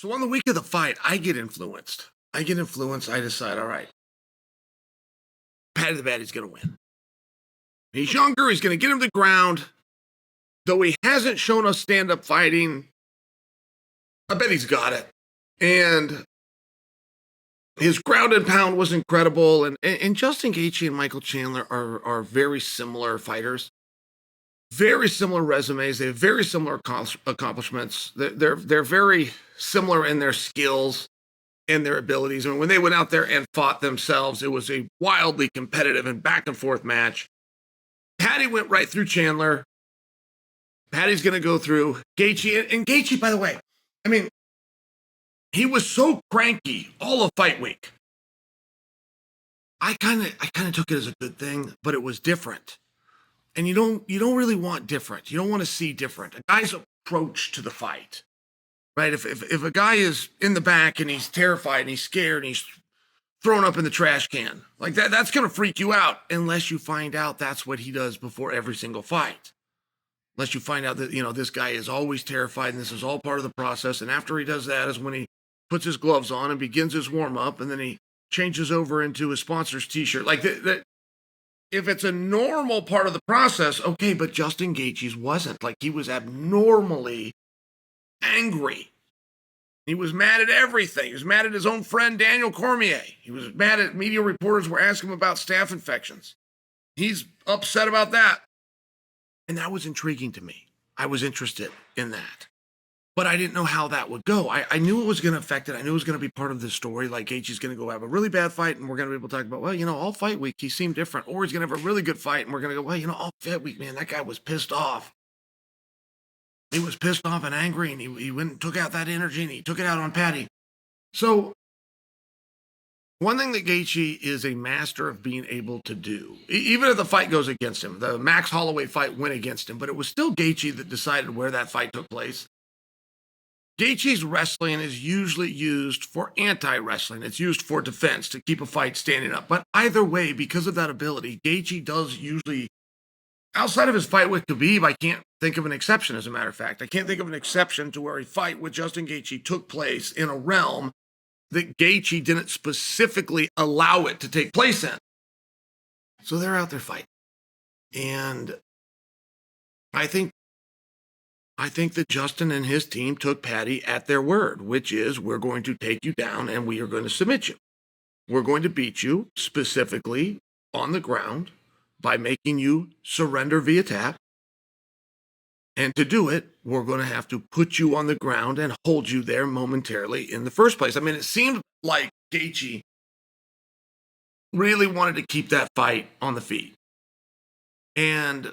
So on the week of the fight, I get influenced. I decide, all right, Paddy the Baddy's going to win. He's younger. He's going to get him to the ground. Though he hasn't shown us stand-up fighting, I bet he's got it. And his ground and pound was incredible. And Justin Gaethje and Michael Chandler are very similar fighters. Very similar resumes. They have very similar accomplishments. They're very similar in their skills and their abilities. And when they went out there and fought themselves, it was a wildly competitive and back and forth match. Paddy went right through Chandler. Paddy's going to go through Gaethje. And Gaethje, by the way, I mean, he was so cranky all of fight week. I kind of took it as a good thing, but it was different. And you don't really want different. You don't want to see different. A guy's approach to the fight, right? If a guy is in the back and he's terrified and he's scared and he's thrown up in the trash can, like that's going to freak you out unless you find out that's what he does before every single fight. Unless you find out that, this guy is always terrified and this is all part of the process. And after he does that is when he puts his gloves on and begins his warm up, and then he changes over into his sponsor's t-shirt. Like that. If it's a normal part of the process, okay, but Justin Gaethje's wasn't. Like, he was abnormally angry. He was mad at everything. He was mad at his own friend, Daniel Cormier. He was mad at media reporters were asking him about staph infections. He's upset about that. And that was intriguing to me. I was interested in that. But I didn't know how that would go. I knew it was going to affect it. I knew it was going to be part of the story. Like, Gaethje's going to go have a really bad fight, and we're going to be able to talk about, all fight week, he seemed different. Or he's going to have a really good fight, and we're going to go, all fight week, man, that guy was pissed off. He was pissed off and angry, and he went and took out that energy, and he took it out on Paddy. So, one thing that Gaethje is a master of being able to do, even if the fight goes against him, the Max Holloway fight went against him, but it was still Gaethje that decided where that fight took place. Gaethje's wrestling is usually used for anti-wrestling. It's used for defense to keep a fight standing up. But either way, because of that ability, Gaethje does usually, outside of his fight with Khabib, I can't think of an exception, as a matter of fact. I can't think of an exception to where a fight with Justin Gaethje took place in a realm that Gaethje didn't specifically allow it to take place in. So they're out there fighting. And I think that Justin and his team took Paddy at their word, which is, we're going to take you down and we are going to submit you. We're going to beat you specifically on the ground by making you surrender via tap. And to do it, we're going to have to put you on the ground and hold you there momentarily in the first place. I mean, it seemed like Gaethje really wanted to keep that fight on the feet. And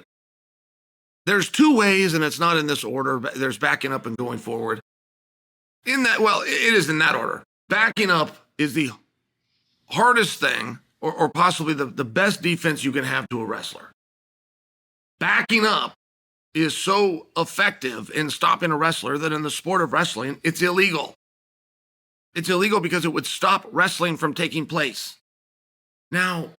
there's two ways, and it's not in this order. There's backing up and going forward. It is in that order. Backing up is the hardest thing, or possibly the best defense you can have to a wrestler. Backing up is so effective in stopping a wrestler that in the sport of wrestling, it's illegal. It's illegal because it would stop wrestling from taking place. Now,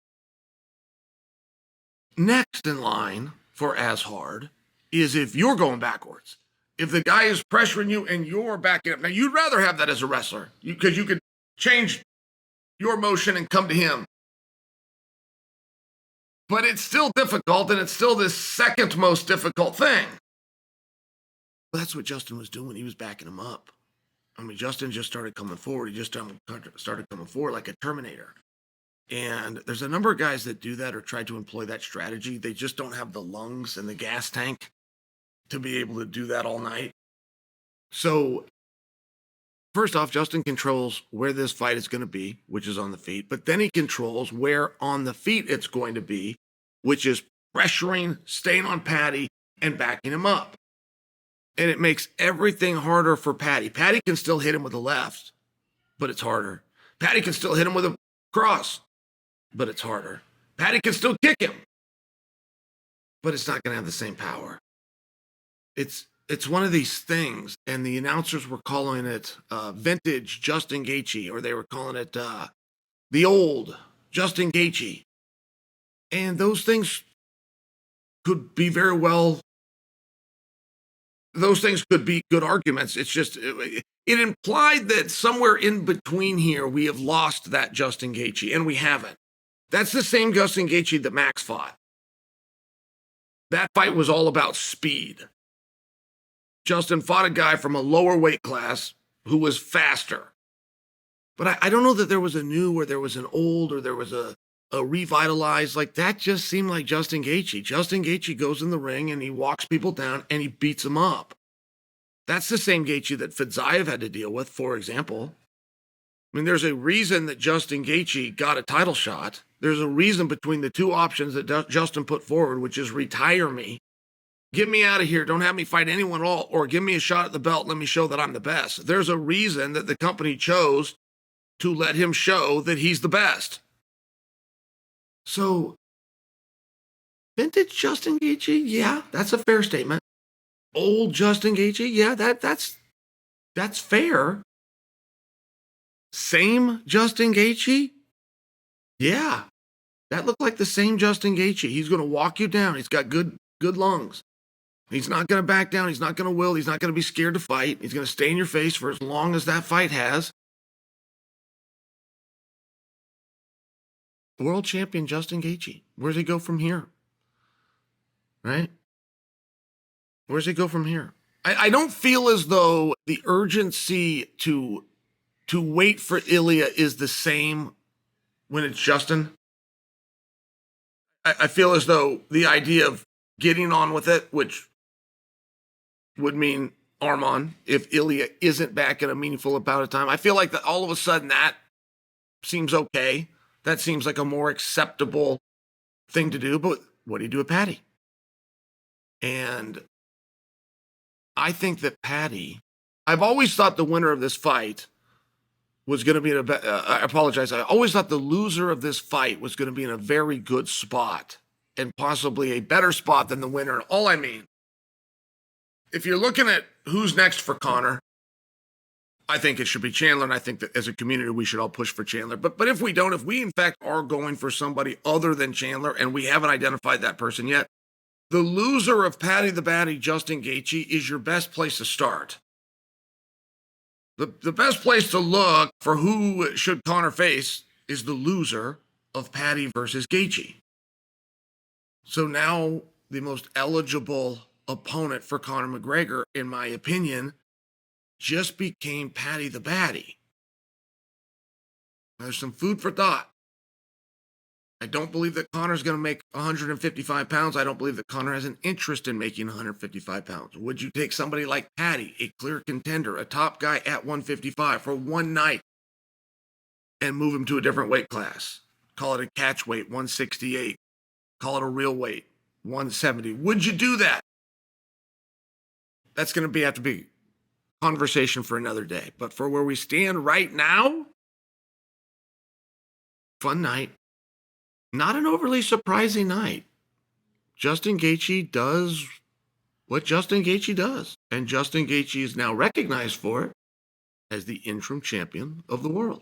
next in line for as hard is if you're going backwards. If the guy is pressuring you and you're backing up. Now, you'd rather have that as a wrestler because you could change your motion and come to him. But it's still difficult, and it's still the second most difficult thing. But that's what Justin was doing. He was backing him up. I mean, Justin just started coming forward. He just started coming forward like a Terminator. And there's a number of guys that do that or try to employ that strategy. They just don't have the lungs and the gas tank to be able to do that all night. So, first off, Justin controls where this fight is going to be, which is on the feet. But then he controls where on the feet it's going to be, which is pressuring, staying on Paddy, and backing him up. And it makes everything harder for Paddy. Paddy can still hit him with a left, but it's harder. Paddy can still hit him with a cross, but it's harder. Paddy can still kick him, but it's not going to have the same power. It's one of these things, and the announcers were calling it vintage Justin Gaethje, or they were calling it the old Justin Gaethje. And those things could be those things could be good arguments. It's just, it implied that somewhere in between here, we have lost that Justin Gaethje, and we haven't. That's the same Justin Gaethje that Max fought. That fight was all about speed. Justin fought a guy from a lower weight class who was faster. But I don't know that there was a new or there was an old or there was a revitalized. Like, that just seemed like Justin Gaethje. Justin Gaethje goes in the ring and he walks people down and he beats them up. That's the same Gaethje that Fedzayev had to deal with, for example. I mean, there's a reason that Justin Gaethje got a title shot. There's a reason between the two options that Justin put forward, which is retire me, get me out of here, don't have me fight anyone at all, or give me a shot at the belt, let me show that I'm the best. There's a reason that the company chose to let him show that he's the best. So, vintage Justin Gaethje, yeah, that's a fair statement. Old Justin Gaethje, yeah, that's fair. Same Justin Gaethje? Yeah, that looked like the same Justin Gaethje. He's going to walk you down. He's got good lungs. He's not going to back down. He's not going to will. He's not going to be scared to fight. He's going to stay in your face for as long as that fight has. World champion Justin Gaethje. Where does he go from here? Right? Where does he go from here? I don't feel as though the urgency to wait for Ilya is the same when it's Justin. I feel as though the idea of getting on with it, which would mean Arman, if Ilya isn't back in a meaningful amount of time, I feel like that all of a sudden that seems okay. That seems like a more acceptable thing to do. But what do you do with Paddy? And I think that Paddy, I've always thought the winner of this fight was going to be in I apologize. I always thought the loser of this fight was going to be in a very good spot and possibly a better spot than the winner. All I mean, if you're looking at who's next for Conor, I think it should be Chandler, and I think that as a community, we should all push for Chandler. But if we don't, if we in fact are going for somebody other than Chandler, and we haven't identified that person yet, the loser of Paddy the Baddy, Justin Gaethje, is your best place to start. The best place to look for who should Conor face is the loser of Paddy versus Gaethje. So now the most eligible opponent for Conor McGregor, in my opinion, just became Paddy the Baddy. There's some food for thought. I don't believe that Conor's going to make 155 pounds. I don't believe that Conor has an interest in making 155 pounds. Would you take somebody like Paddy, a clear contender, a top guy at 155 for one night and move him to a different weight class? Call it a catch weight, 168. Call it a real weight, 170. Would you do that? That's going to have to be conversation for another day. But for where we stand right now, fun night. Not an overly surprising night. Justin Gaethje does what Justin Gaethje does. And Justin Gaethje is now recognized for it as the interim champion of the world.